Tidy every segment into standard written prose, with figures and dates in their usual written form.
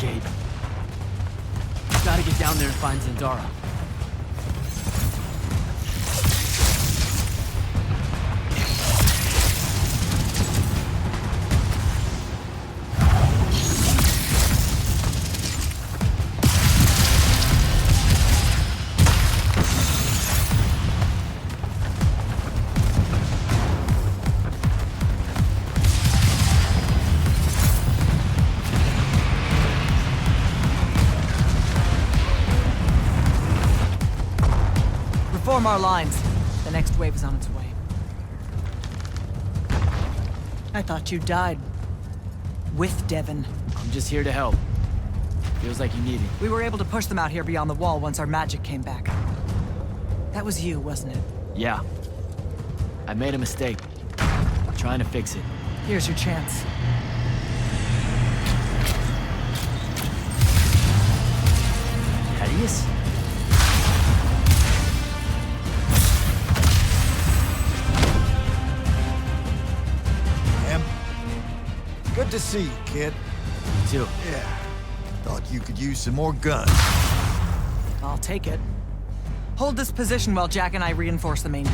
gate. Gotta get down there and find Zendara. Form our lines. The next wave is on its way. I thought you died. With Devon. I'm just here to help. Feels like you need it. We were able to push them out here beyond the wall once our magic came back. That was you, wasn't it? Yeah. I made a mistake. I'm trying to fix it. Here's your chance. Thaddeus? Good to see you, kid. You too. Yeah. Thought you could use some more guns. I'll take it. Hold this position while Jack and I reinforce the main gate.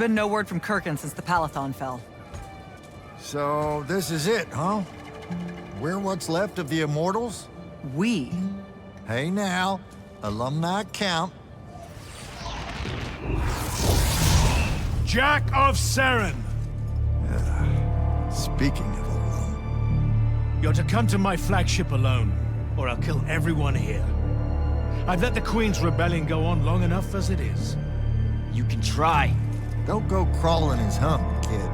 been no word from Kirkin since the Palathon fell. So, this is it, huh? We're what's left of the Immortals? We? Hey now, alumni count. Jack of Seren! Speaking of alum, You're to come to my flagship alone, or I'll kill everyone here. I've let the Queen's rebellion go on long enough as it is. You can try. don't go crawling his hump, kid.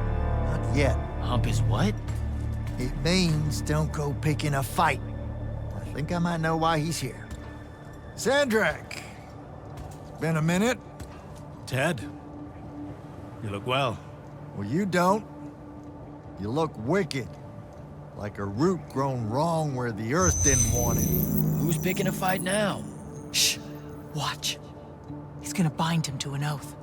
Not yet. Hump is what? It means don't go picking a fight. I think I might know why he's here. Sandrak! It's been a minute. Ted, you look well. Well, you don't. You look wicked. Like a root grown wrong where the earth didn't want it. Who's picking a fight now? Shh. Watch. He's gonna bind him to an oath.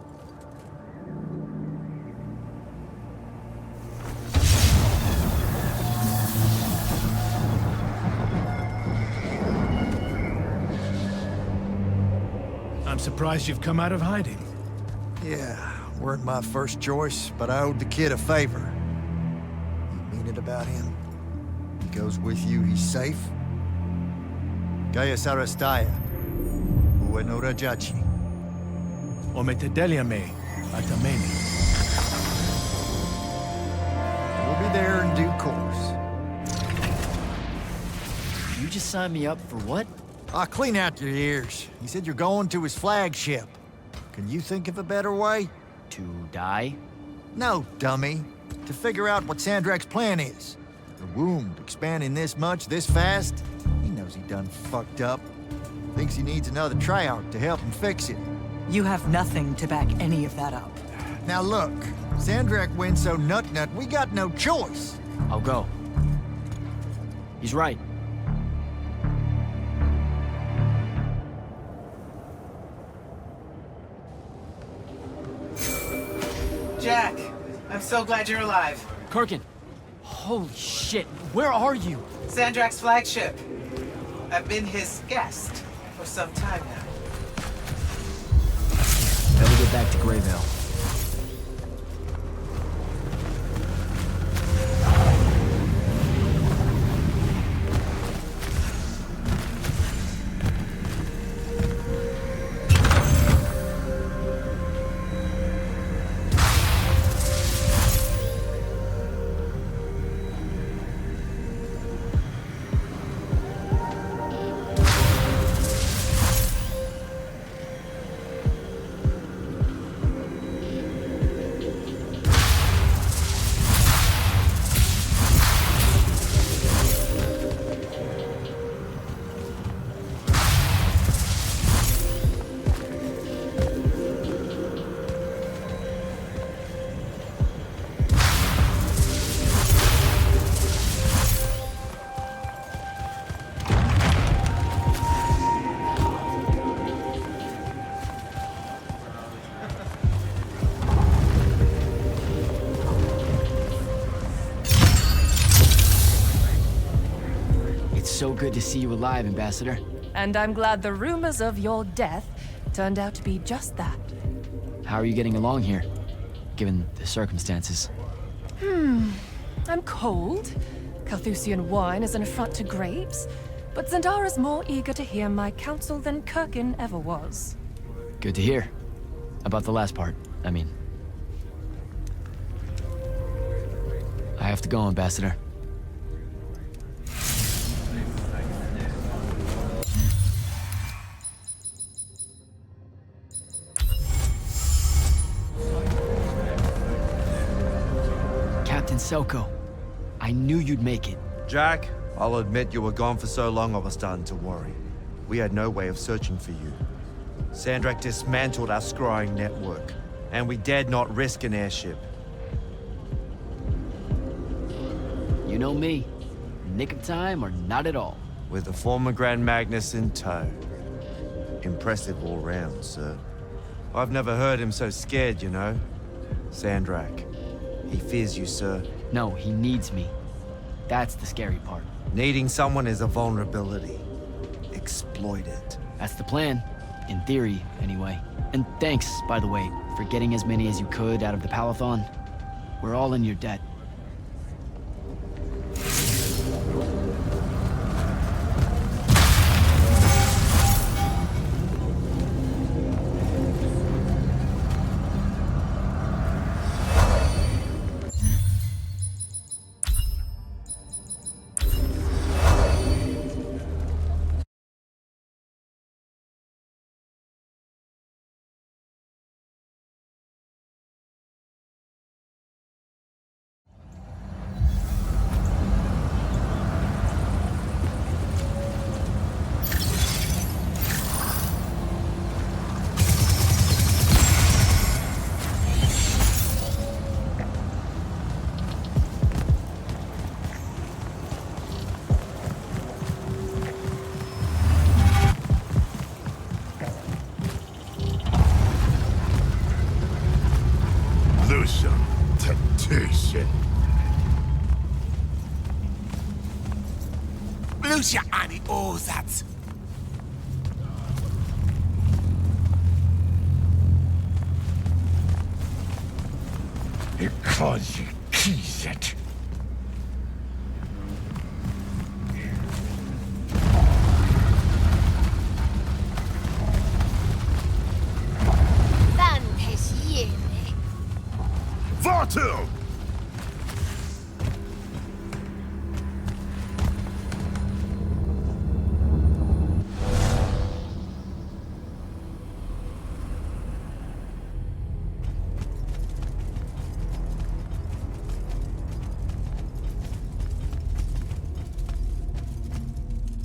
I'm surprised you've come out of hiding. Yeah, weren't my first choice, but I owed the kid a favor. You mean it about him? He goes with you, he's safe? Gaius Arastaya, Ueno Rajachi. Ometedeliame, Atameni. We'll be there in due course. You just signed me up for what? I'll clean out your ears. He said you're going to his flagship. Can you think of a better way? To die? No, dummy. To figure out what Sandrak's plan is. The wound expanding this much, this fast? He knows he done fucked up. Thinks he needs another Triarch to help him fix it. You have nothing to back any of that up. Now look, Sandrak wins so nut-nut, we got no choice. I'll go. He's right. Jack, I'm so glad you're alive. Kirkin! Holy shit, where are you? Sandrak's flagship. I've been his guest for some time now. Better get back to Greyvale. So good to see you alive, Ambassador. And I'm glad the rumors of your death turned out to be just that. How are you getting along here, given the circumstances? I'm cold. Carthusian wine is an affront to grapes. But Zendara's more eager to hear my counsel than Kirkin ever was. Good to hear. About the last part, I mean. I have to go, Ambassador. Captain Selko, I knew you'd make it. Jack, I'll admit you were gone for so long I was starting to worry. We had no way of searching for you. Sandrak dismantled our scrying network, and we dared not risk an airship. You know me. Nick of time or not at all. With the former Grand Magnus in tow. Impressive all round, sir. I've never heard him so scared, you know. Sandrak. He fears you, sir. No, he needs me. That's the scary part. Needing someone is a vulnerability. Exploit it. That's the plan. In theory, anyway. And thanks, by the way, for getting as many as you could out of the Palathon. We're all in your debt. Lucia ani oozat. Ik ga je kiezen. Vartel!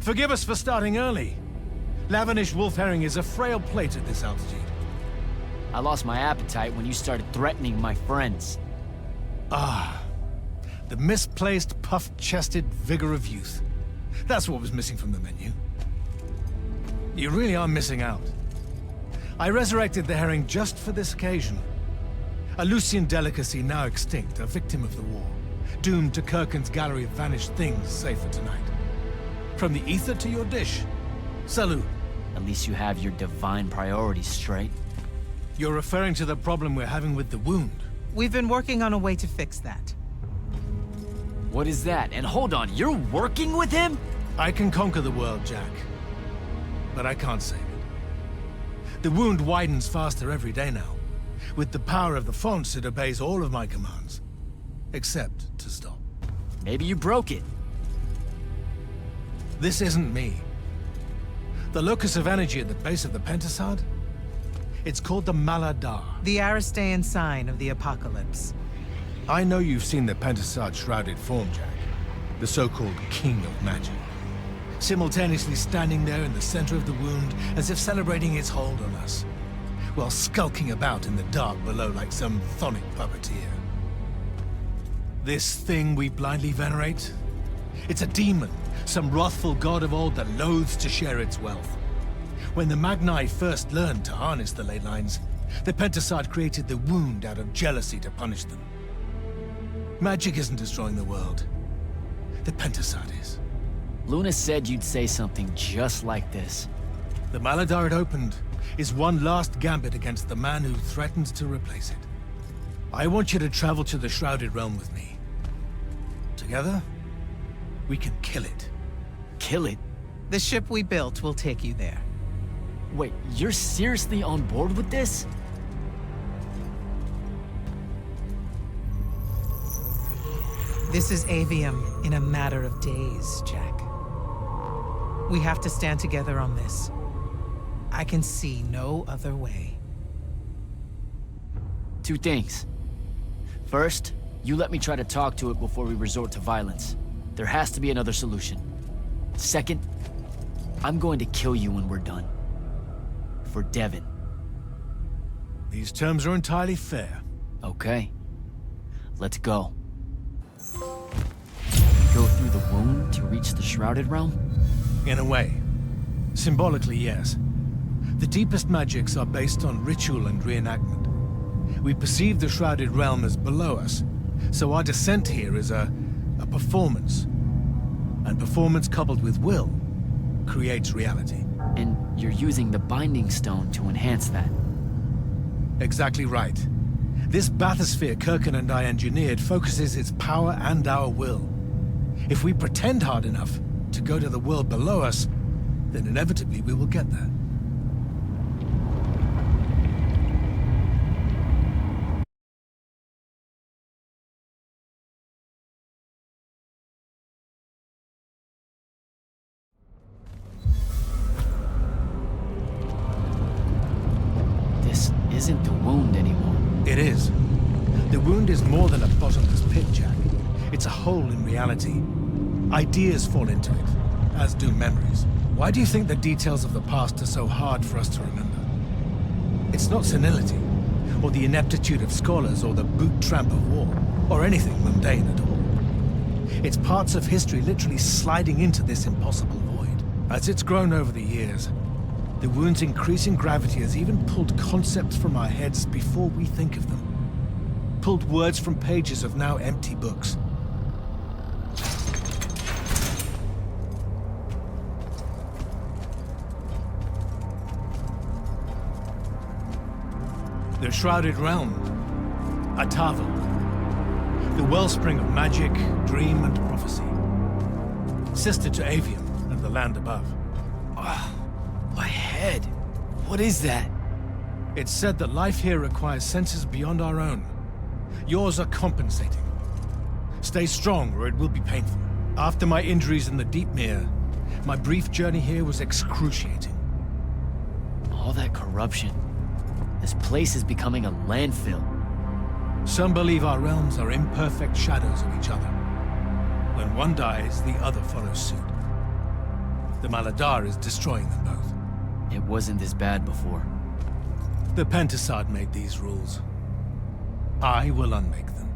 Forgive us for starting early. Lavinish wolf herring is a frail plate at this altitude. I lost my appetite when you started threatening my friends. Ah, the misplaced, puff-chested vigor of youth. That's what was missing from the menu. You really are missing out. I resurrected the herring just for this occasion. A Lucian delicacy now extinct, a victim of the war, doomed to Kirkin's gallery of vanished things, save for tonight. From the ether to your dish. Salute. At least you have your divine priorities straight. You're referring to the problem we're having with the wound. We've been working on a way to fix that. What is that? And hold on, you're working with him? I can conquer the world, Jack. But I can't save it. The wound widens faster every day now. With the power of the fonts, it obeys all of my commands. Except to stop. Maybe you broke it. This isn't me. The locus of energy at the base of the Pentasad? It's called the Maladar. The Aristean sign of the apocalypse. I know you've seen the Pentasad shrouded form, Jack. The so-called King of Magic. Simultaneously standing there in the center of the wound as if celebrating its hold on us, while skulking about in the dark below like some chthonic puppeteer. This thing we blindly venerate? It's a demon, some wrathful god of old that loathes to share its wealth. When the Magni first learned to harness the ley lines, the Pentasad created the wound out of jealousy to punish them. Magic isn't destroying the world. The Pentasad is. Luna said you'd say something just like this. The Maladar it opened is one last gambit against the man who threatened to replace it. I want you to travel to the Shrouded Realm with me. Together, we can kill it. Kill it? The ship we built will take you there. Wait, you're seriously on board with this? This is Aveum in a matter of days, Jack. We have to stand together on this. I can see no other way. Two things. First, you let me try to talk to it before we resort to violence. There has to be another solution. Second, I'm going to kill you when we're done. For Devon. These terms are entirely fair. Okay. Let's go. Go through the wound to reach the Shrouded Realm? In a way. Symbolically, yes. The deepest magics are based on ritual and reenactment. We perceive the Shrouded Realm as below us, so our descent here is a performance. And performance coupled with will creates reality. And you're using the Binding Stone to enhance that. Exactly right. This bathysphere Kirkin and I engineered focuses its power and our will. If we pretend hard enough to go to the world below us, then inevitably we will get there. This isn't the wound anymore. It is. The wound is more than a bottomless pit, Jack. It's a hole in reality. Ideas fall into it, as do memories. Why do you think the details of the past are so hard for us to remember? It's not senility, or the ineptitude of scholars, or the boot tramp of war, or anything mundane at all. It's parts of history literally sliding into this impossible void. As it's grown over the years, the wound's increasing gravity has even pulled concepts from our heads before we think of them. Pulled words from pages of now empty books. The Shrouded Realm, Atava, the wellspring of magic, dream, and prophecy. Sister to Aveum and the land above. My head. What is that? It's said that life here requires senses beyond our own. Yours are compensating. Stay strong, or it will be painful. After my injuries in the Deep Mere, my brief journey here was excruciating. All that corruption. This place is becoming a landfill. Some believe our realms are imperfect shadows of each other. When one dies, the other follows suit. The Maladar is destroying them both. It wasn't this bad before. The Pentasod made these rules. I will unmake them.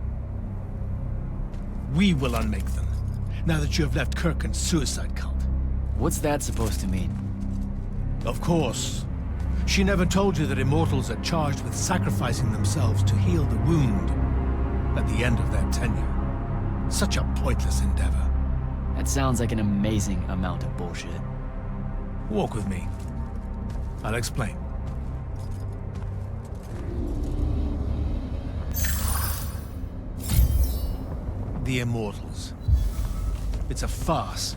We will unmake them, now that you have left Kirkin's suicide cult. What's that supposed to mean? Of course. She never told you that Immortals are charged with sacrificing themselves to heal the wound at the end of their tenure. Such a pointless endeavor. That sounds like an amazing amount of bullshit. Walk with me. I'll explain. The Immortals. It's a farce.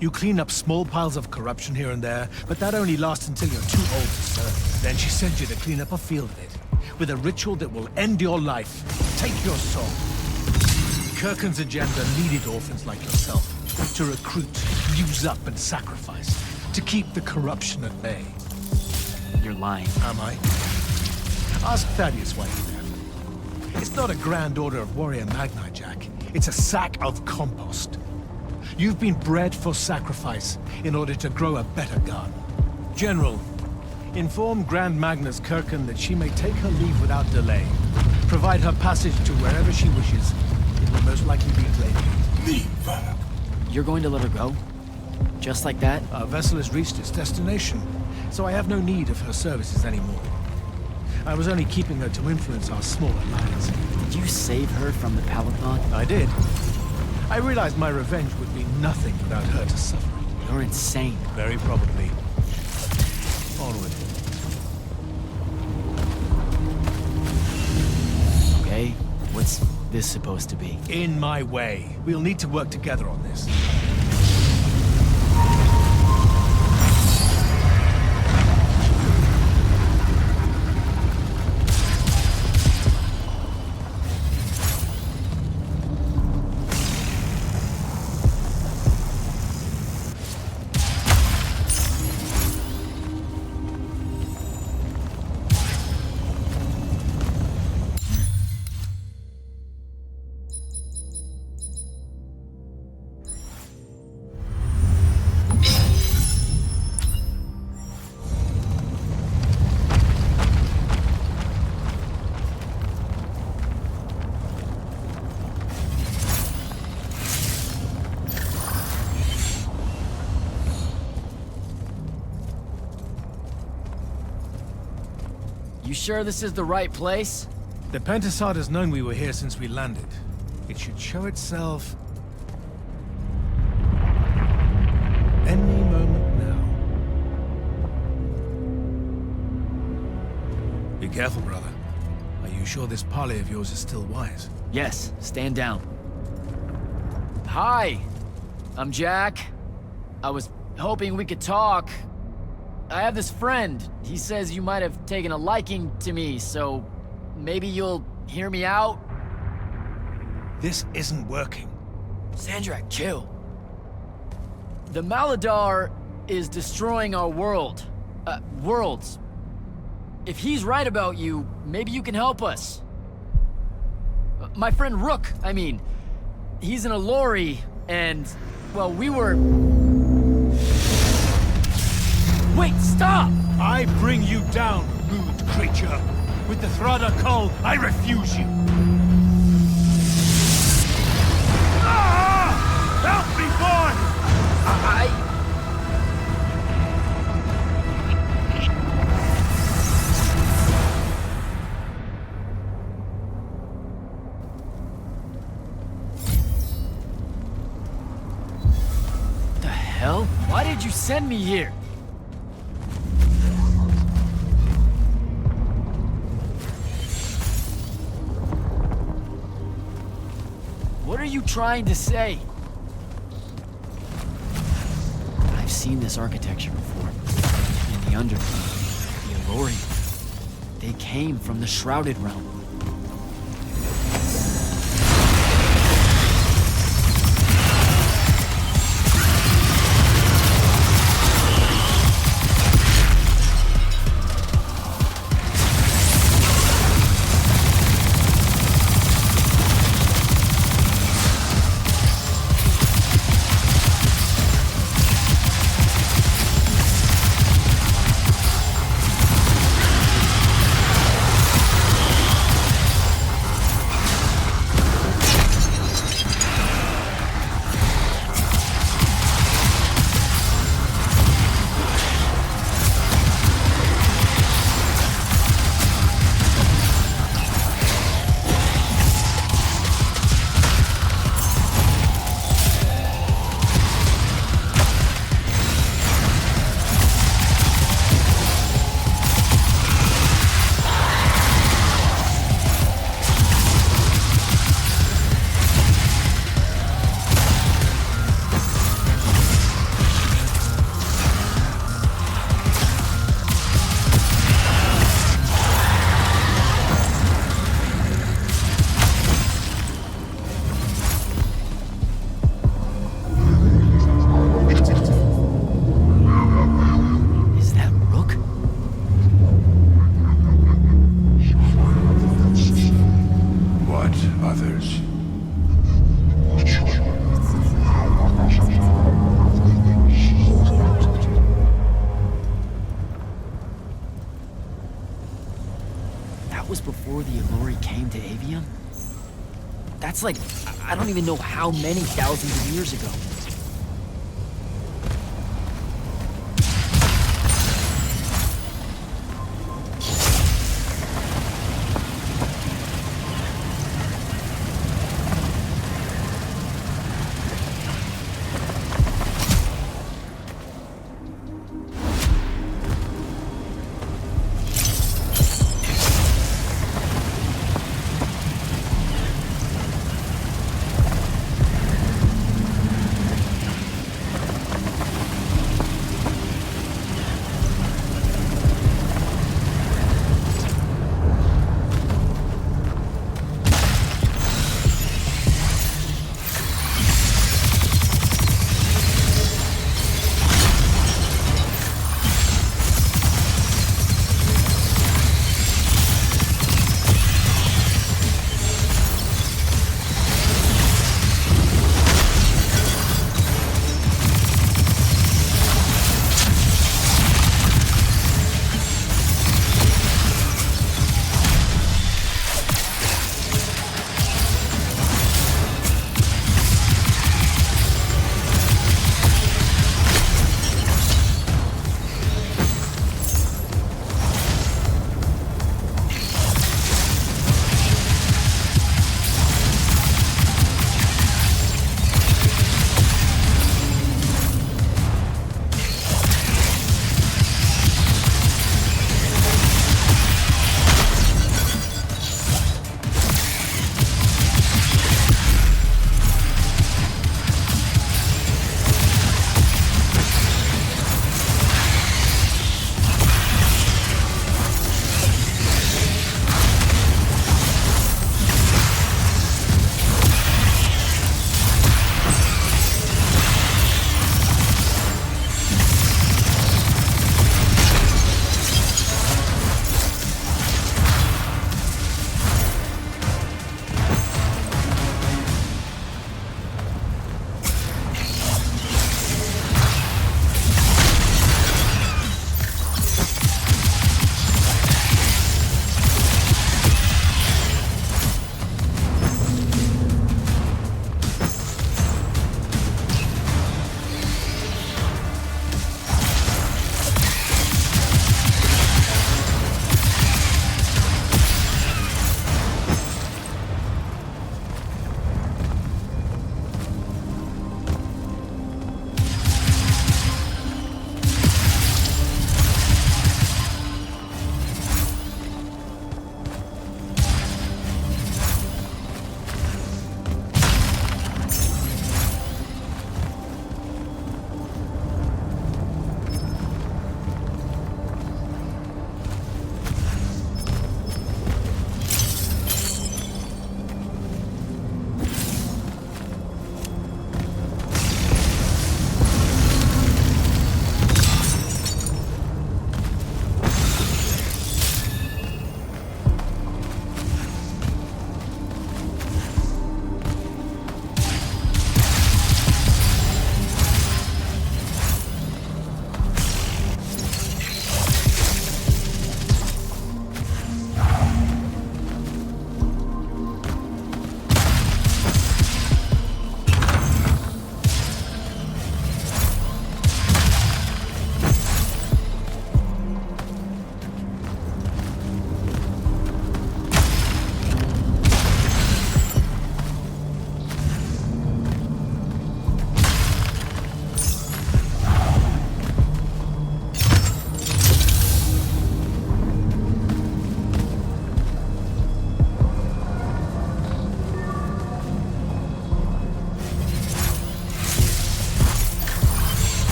You clean up small piles of corruption here and there, but that only lasts until you're too old to serve. Then she sends you to clean up a field of it, with a ritual that will end your life, take your soul. Kirkin's agenda needed orphans like yourself to recruit, use up, and sacrifice, to keep the corruption at bay. You're lying. Am I? Ask Thaddeus why he left. It's not a grand order of warrior magni, Jack. It's a sack of compost. You've been bred for sacrifice in order to grow a better garden. General, inform Grand Magnus Kirkin that she may take her leave without delay. Provide her passage to wherever she wishes. It will most likely be Glade. Leave. You're going to let her go? Just like that? Our vessel has reached its destination, so I have no need of her services anymore. I was only keeping her to influence our small alliance. Did you save her from the Palathon? I did. I realized my revenge would be nothing without her to suffer. You're insane. Very probably. Onward. Okay, what's this supposed to be? In my way. We'll need to work together on this. You sure this is the right place? The Pentasod has known we were here since we landed. It should show itself any moment now. careful, brother. Are you sure this parley of yours is still wise? Yes, stand down. Hi, I'm Jack. I was hoping we could talk. I have this friend. He says you might have taken a liking to me, so maybe you'll hear me out? This isn't working. Sandrak, chill. The Maladar is destroying our world. Worlds. If he's right about you, maybe you can help us. My friend Rook, I mean. He's an Allori, and, well, we were... Wait, stop! I bring you down, rude creature. With the Thrada Cull, I refuse you. Ah! Help me, boy! The hell? Why did you send me here? What are you trying to say? I've seen this architecture before. In the Underground. The Allori. They came from the Shrouded Realm. Was before the Allori came to Aveum? That's like, I don't even know how many thousands of years ago.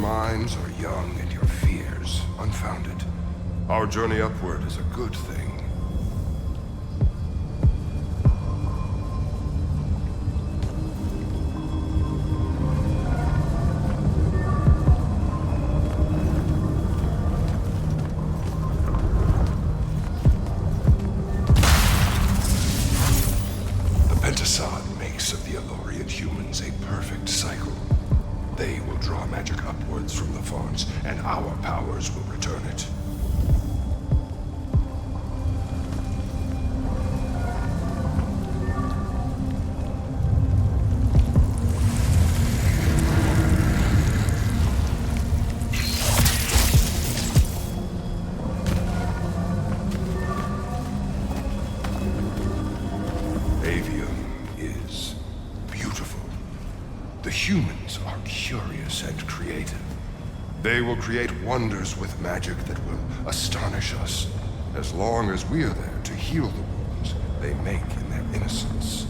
minds are young and your fears unfounded. Our journey upward is a good thing. And our powers will return it. Aveum is beautiful. The humans are curious and creative. They will create wonders with magic that will astonish us, as long as we are there to heal the wounds they make in their innocence.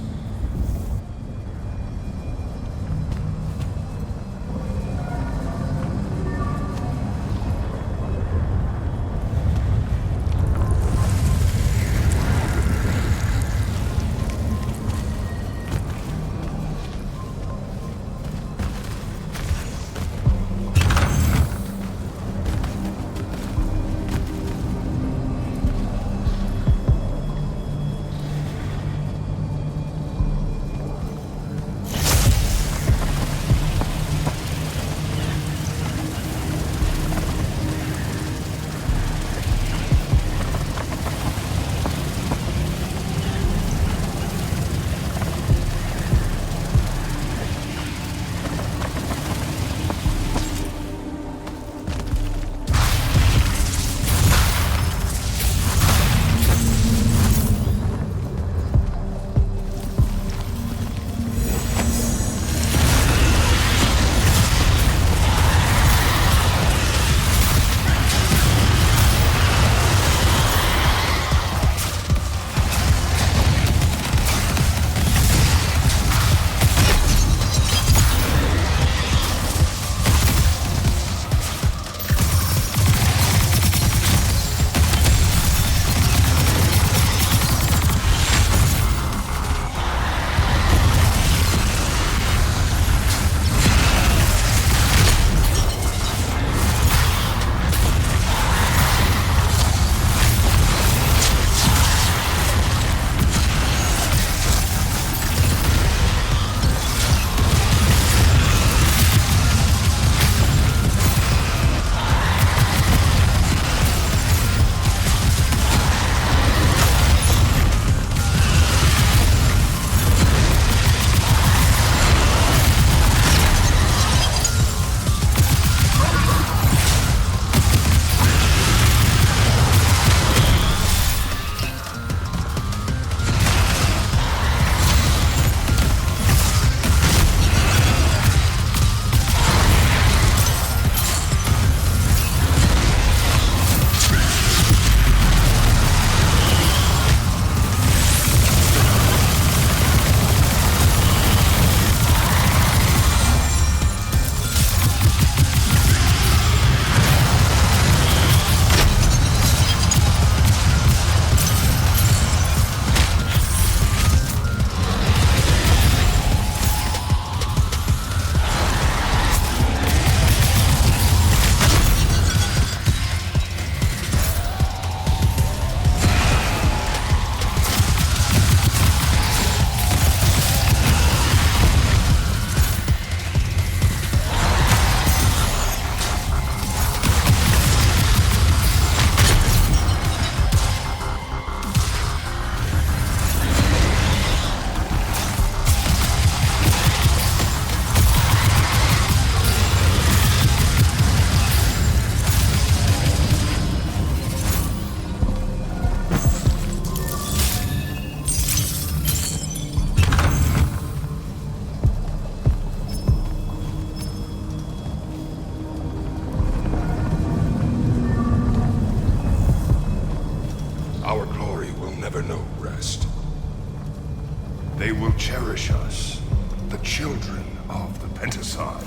They will cherish us, the children of the Pentasod.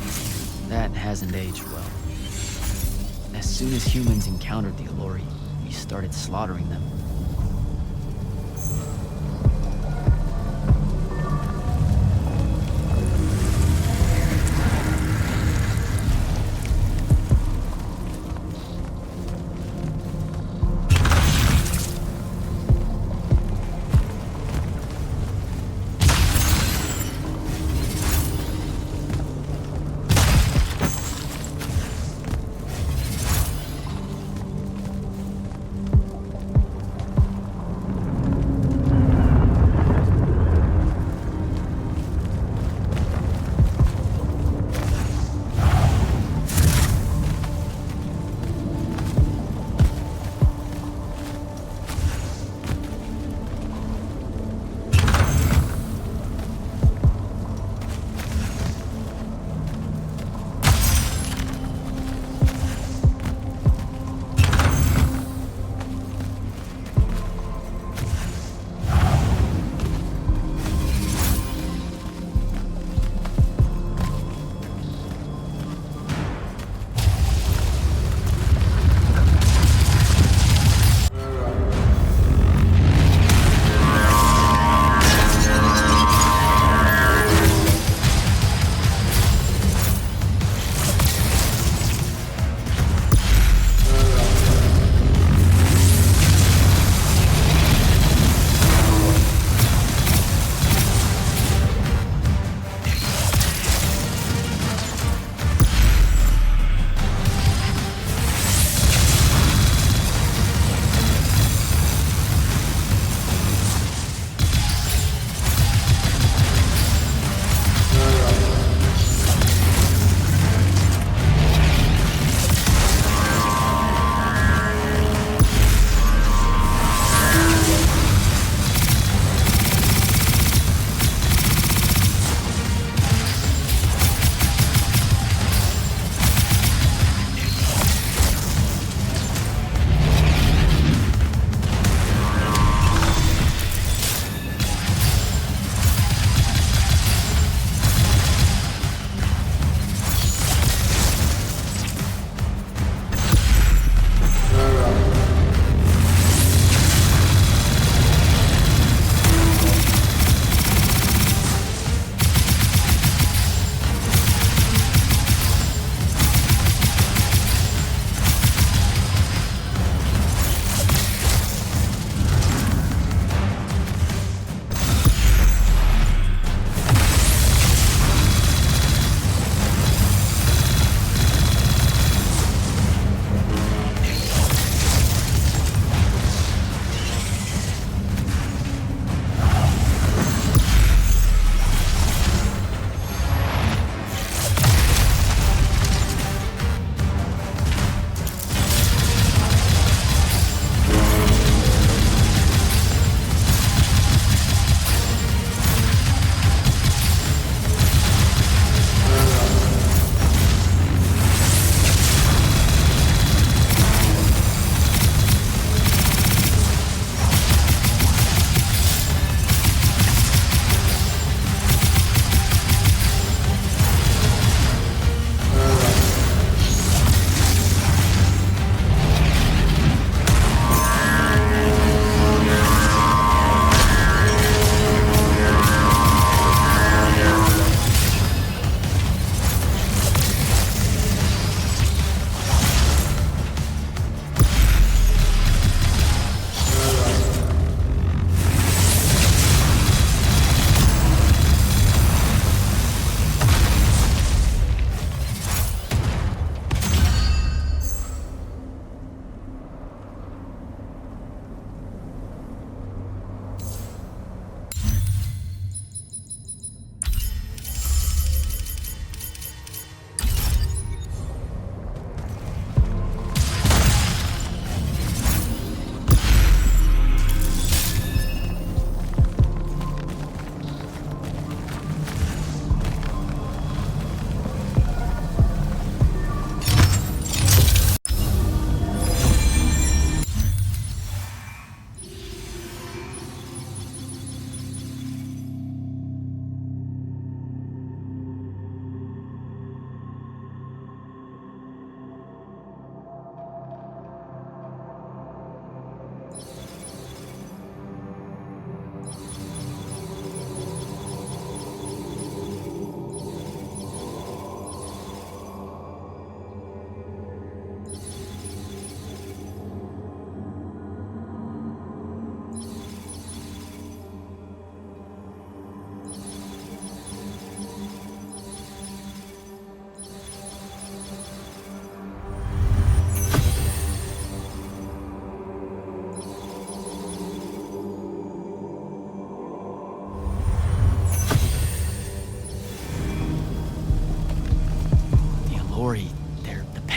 That hasn't aged well. As soon as humans encountered the Allori, we started slaughtering them.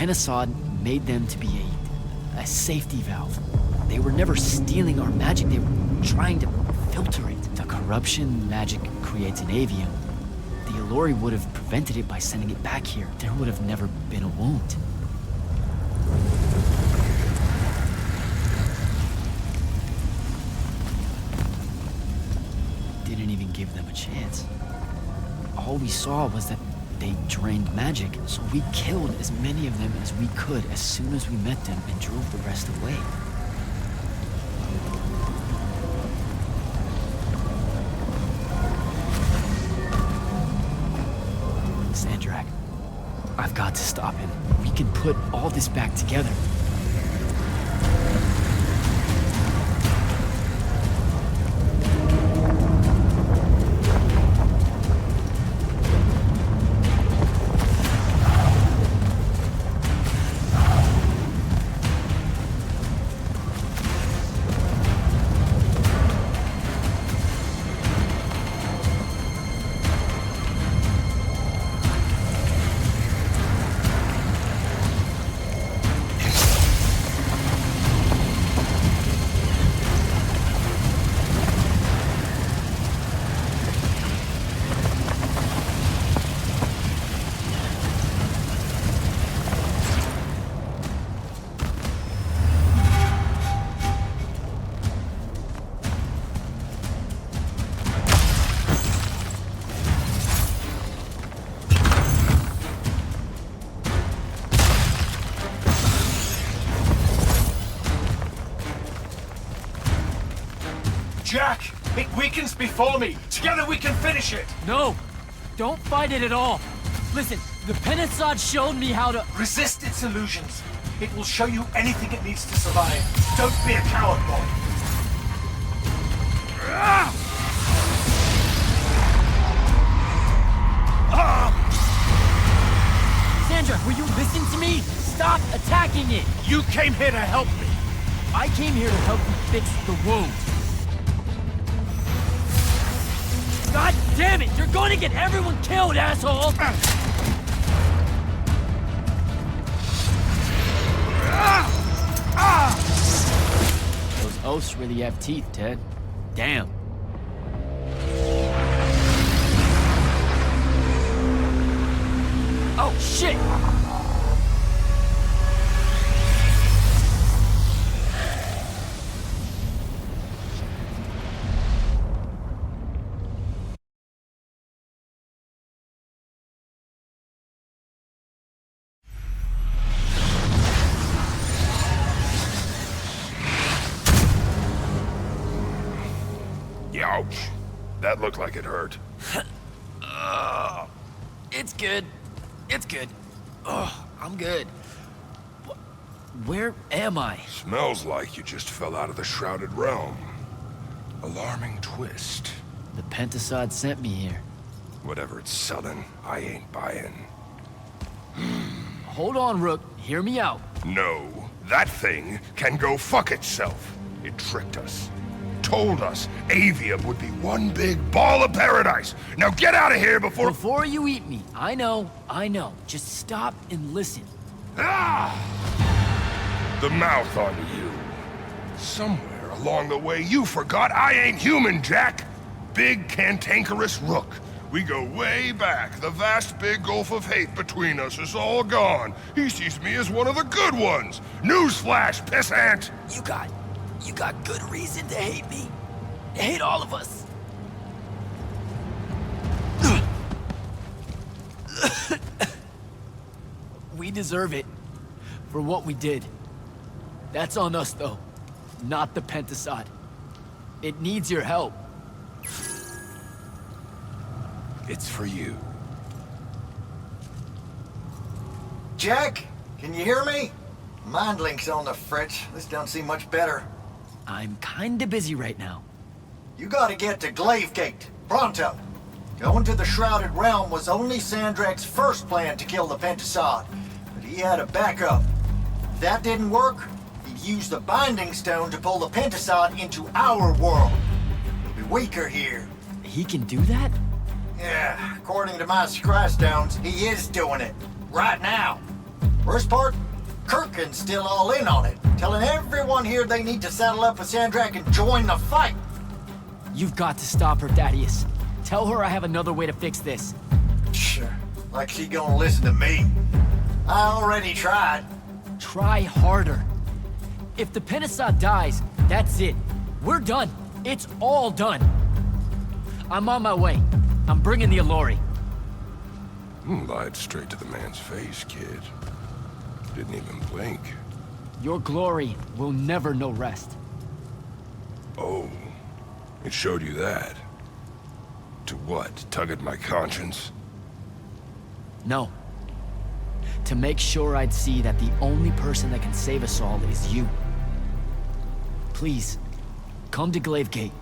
Pentasod made them to be a safety valve. They were never stealing our magic, they were trying to filter it. The corruption magic creates in Aveum. The Allori would have prevented it by sending it back here. There would have never been a wound. Didn't even give them a chance. All we saw was that they drained magic, so we killed as many of them as we could as soon as we met them and drove the rest away. Sandrak, I've got to stop him. We can put all this back together. Jack! It weakens before me! Together we can finish it! No! Don't fight it at all! Listen, the Pentasod showed me how to... Resist its illusions. It will show you anything it needs to survive. Don't be a coward, boy. Sandra, will you listen to me? Stop attacking it! You came here to help me. I came here to help you fix the wound. God damn it! You're going to get everyone killed, asshole! Those oaths really have teeth, Ted. Damn. Oh, shit! Ouch. That looked like it hurt. It's good. It's good. Oh, I'm good. Where am I? Smells like you just fell out of the Shrouded Realm. Alarming twist. The Pentasod sent me here. Whatever it's selling, I ain't buying. Hold on, Rook. Hear me out. No, that thing can go fuck itself. It tricked us. Told us Aveum would be one big ball of paradise. Now get out of here before... Before you eat me. I know. Just stop and listen. Ah! The mouth on you. Somewhere along the way you forgot I ain't human, Jack. Big cantankerous Rook. We go way back. The vast big gulf of hate between us is all gone. He sees me as one of the good ones. Newsflash, pissant! You got good reason to hate me. Hate all of us. We deserve it for what we did. That's on us, though, not the Pentasod. It needs your help. It's for you. Jack, can you hear me? Mind link's on the fritz. This don't seem much better. I'm kinda busy right now. You gotta get to Glavegate, pronto. Going to the Shrouded Realm was only Sandrak's first plan to kill the Pentasod, but he had a backup. If that didn't work, he'd use the Binding Stone to pull the Pentasod into our world. He'll be weaker here. He can do that? Yeah, according to my Scry Stones, he is doing it. Right now. Worst part, Kirkin's still all in on it, telling everyone here they need to saddle up with Sandrak and join the fight. You've got to stop her, Thaddeus. Tell her I have another way to fix this. Sure, like she gonna listen to me. I already tried. Try harder. If the Pentasod dies, that's it. We're done. It's all done. I'm on my way. I'm bringing the Allori. Lied straight to the man's face, kid. Didn't even blink. Your glory will never know rest. Oh, it showed you that. To what? Tug at my conscience? No. To make sure I'd see that the only person that can save us all is you. Please, come to Glaive Gate.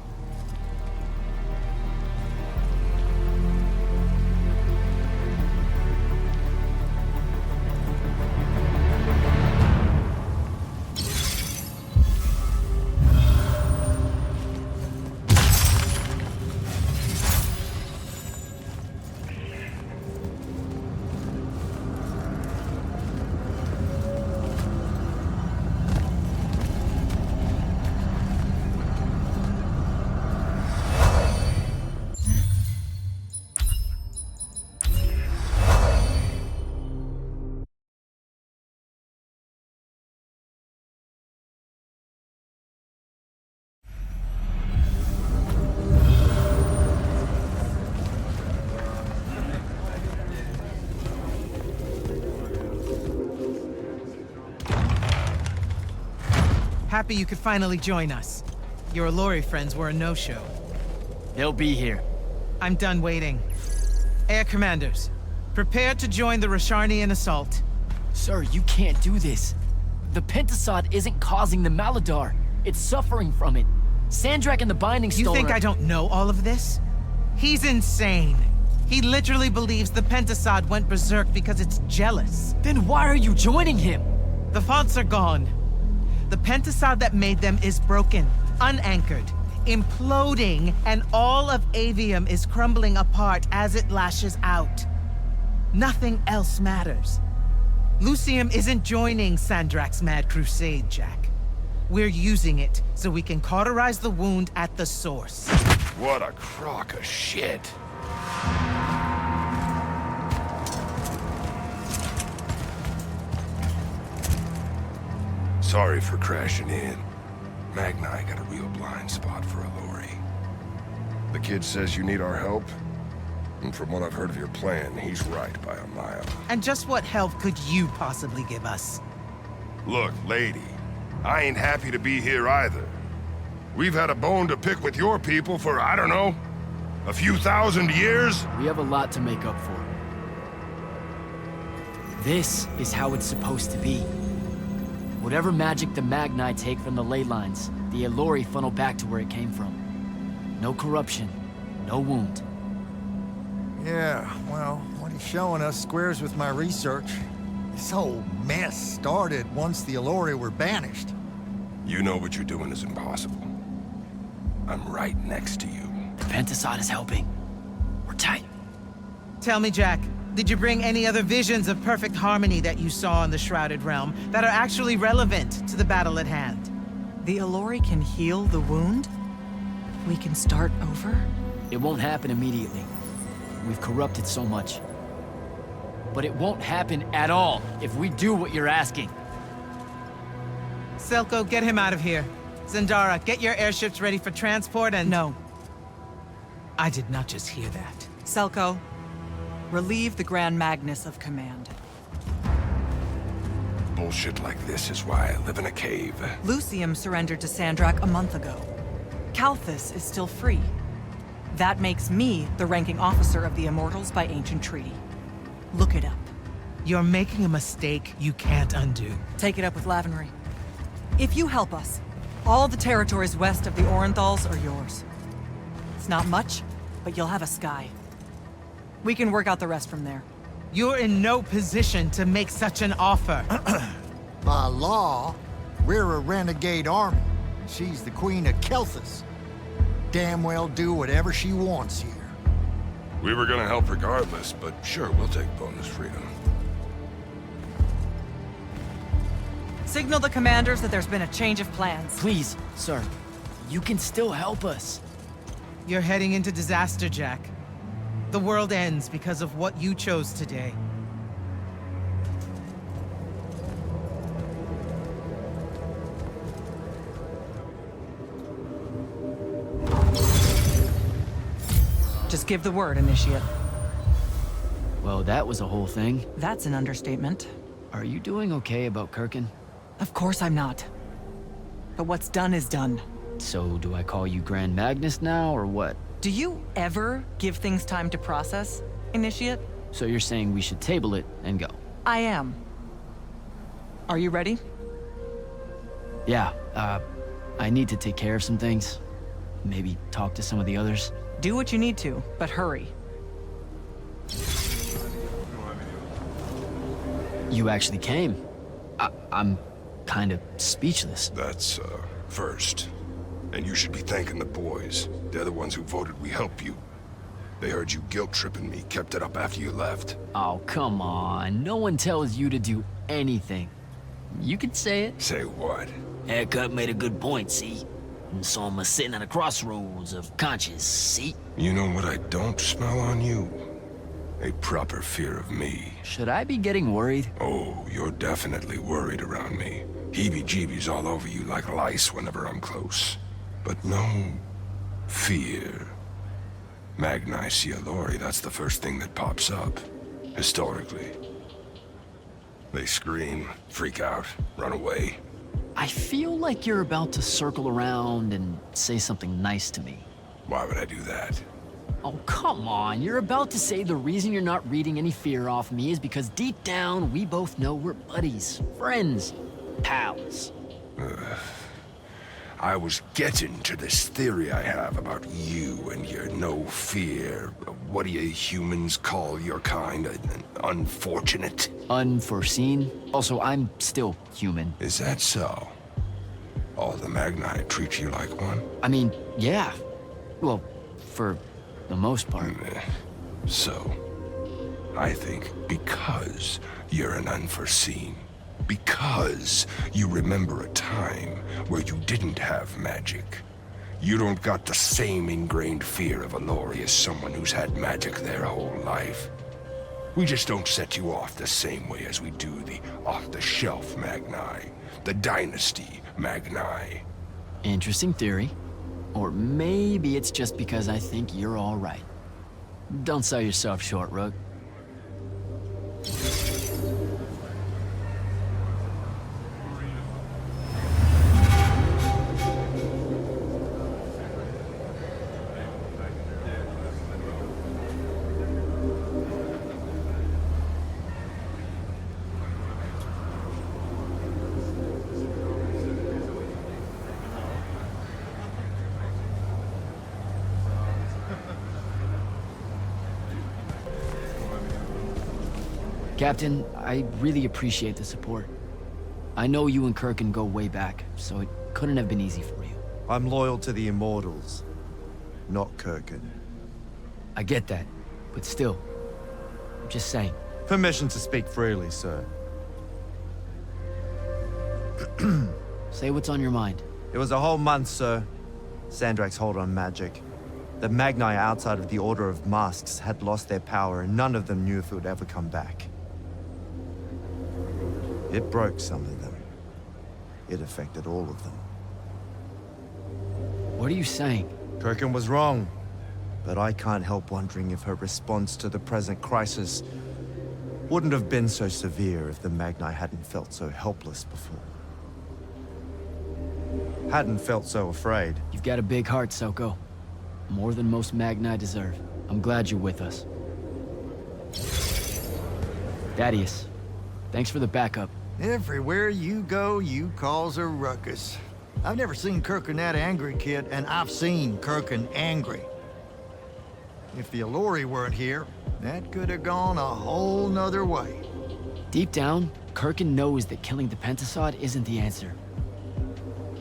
Happy you could finally join us. Your Allori friends were a no-show. They'll be here. I'm done waiting. Air Commanders, prepare to join the Rasharnian assault. Sir, you can't do this. The Pentasod isn't causing the Maladar. It's suffering from it. Sandrak and the Binding Stone You think are... I don't know all of this? He's insane. He literally believes the Pentasod went berserk because it's jealous. Then why are you joining him? The fonts are gone. The Pentasod that made them is broken, unanchored, imploding, and all of Aveum is crumbling apart as it lashes out. Nothing else matters. Lucium isn't joining Sandrak's mad crusade, Jack. We're using it so we can cauterize the wound at the source. What a crock of shit. Sorry for crashing in. Magni got a real blind spot for Allori. The kid says you need our help, and from what I've heard of your plan, he's right by a mile. And just what help could you possibly give us? Look, lady, I ain't happy to be here either. We've had a bone to pick with your people for, I don't know, a few thousand years? We have a lot to make up for. This is how it's supposed to be. Whatever magic the Magni take from the ley lines, the Allori funnel back to where it came from. No corruption, no wound. Yeah, well, what he's showing us squares with my research. This whole mess started once the Allori were banished. You know what you're doing is impossible. I'm right next to you. The Pentasod is helping. We're tight. Tell me, Jack, did you bring any other visions of perfect harmony that you saw in the Shrouded Realm that are actually relevant to the battle at hand? The Allori can heal the wound? We can start over? It won't happen immediately. We've corrupted so much. But it won't happen at all if we do what you're asking. Selko, get him out of here. Zendara, get your airships ready for transport and... No. I did not just hear that. Selko, relieve the Grand Magnus of command. Bullshit like this is why I live in a cave. Lucium surrendered to Sandrak a month ago. Kalthus is still free. That makes me the ranking officer of the Immortals by ancient treaty. Look it up. You're making a mistake you can't undo. Take it up with Lavenry. If you help us, all the territories west of the Orenthals are yours. It's not much, but you'll have a sky. We can work out the rest from there. You're in no position to make such an offer. By law, we're a renegade army. She's the Queen of Kelthus. Damn well do whatever she wants here. We were gonna help regardless, but sure, we'll take bonus freedom. Signal the commanders that there's been a change of plans. Please, sir. You can still help us. You're heading into disaster, Jack. The world ends because of what you chose today. Just give the word, Initiate. Well, that was a whole thing. That's an understatement. Are you doing okay about Kirkin? Of course I'm not. But what's done is done. So, do I call you Grand Magnus now, or what? Do you ever give things time to process, Initiate? So you're saying we should table it and go? I am. Are you ready? Yeah, I need to take care of some things. Maybe talk to some of the others. Do what you need to, but hurry. You actually came. I'm kind of speechless. That's, first. And you should be thanking the boys. They're the ones who voted we help you. They heard you guilt-tripping me, kept it up after you left. Oh, come on. No one tells you to do anything. You can say it. Say what? Haircut made a good point, see? And so I'm sitting at a crossroads of conscience, see? You know what I don't smell on you? A proper fear of me. Should I be getting worried? Oh, you're definitely worried around me. Heebie-jeebies all over you like lice whenever I'm close. But no fear. Magni see a lorry, that's the first thing that pops up. Historically. They scream, freak out, run away. I feel like you're about to circle around and say something nice to me. Why would I do that? Oh, come on. You're about to say the reason you're not reading any fear off me is because deep down, we both know we're buddies, friends, pals. I was getting to this theory I have about you and your no fear. What do you humans call your kind? Unfortunate? Unforeseen. Also, I'm still human. Is that so? All the Magni treat you like one? I mean, yeah. Well, for the most part. So, I think because you're an unforeseen, because you remember a time where you didn't have magic, you don't got the same ingrained fear of a lorry as someone who's had magic their whole life. We just don't set you off the same way as we do the off-the-shelf Magni, the Dynasty Magni. Interesting theory. Or maybe it's just because I think you're all right. Don't sell yourself short, Rook. Captain, I really appreciate the support. I know you and Kirkin go way back, so it couldn't have been easy for you. I'm loyal to the Immortals, not Kirkin. I get that, but still, I'm just saying. Permission to speak freely, sir. Say what's on your mind. It was a whole month, sir. Sandrak's hold on magic. The Magni outside of the Order of Masks had lost their power, and none of them knew if it would ever come back. It broke some of them. It affected all of them. What are you saying? Kirkin was wrong, but I can't help wondering if her response to the present crisis wouldn't have been so severe if the Magni hadn't felt so helpless before. Hadn't felt so afraid. You've got a big heart, Soko. More than most Magni deserve. I'm glad you're with us. Thaddeus, thanks for the backup. Everywhere you go, you cause a ruckus. I've never seen Kirkin that angry, kid, and I've seen Kirkin angry. If the Alluri weren't here, that could have gone a whole nother way. Deep down, Kirkin knows that killing the Pentasod isn't the answer.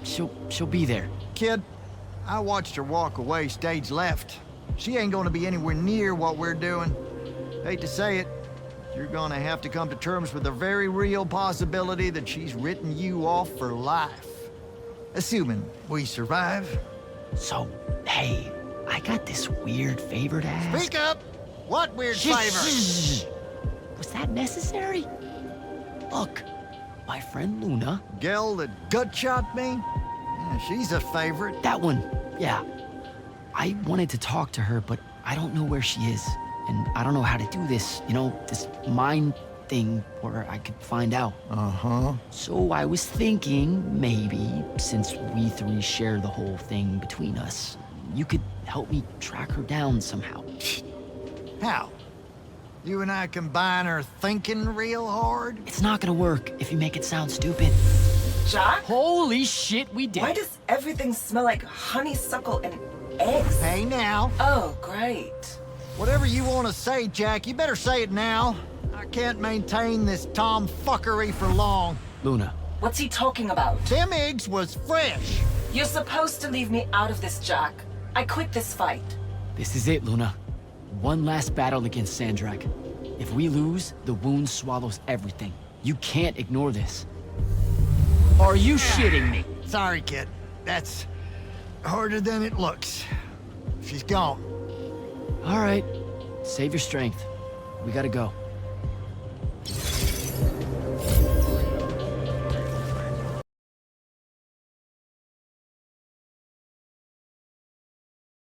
She'll be there. Kid, I watched her walk away stage left. She ain't gonna be anywhere near what we're doing. Hate to say it, you're gonna have to come to terms with the very real possibility that she's written you off for life. Assuming we survive. So, hey, I got this weird favor to ask. Speak up! What weird favor? Was that necessary? Look, my friend Luna. Gel that gut shot me? Yeah, she's a favorite. That one, yeah. I wanted to talk to her, but I don't know where she is. And I don't know how to do this, you know, this mind thing where I could find out. Uh-huh. So I was thinking, maybe, since we three share the whole thing between us, you could help me track her down somehow. How? You and I combine our thinking real hard? It's not gonna work if you make it sound stupid. Jack? Holy shit, we did. Why does everything smell like honeysuckle and eggs? Hey now. Oh, great. Whatever you want to say, Jack, you better say it now. I can't maintain this tomfuckery for long. Luna. What's he talking about? Them eggs was fresh. You're supposed to leave me out of this, Jack. I quit this fight. This is it, Luna. One last battle against Sandrak. If we lose, the wound swallows everything. You can't ignore this. Are you shitting me? Sorry, kid. That's harder than it looks. She's gone. All right. Save your strength. We gotta go.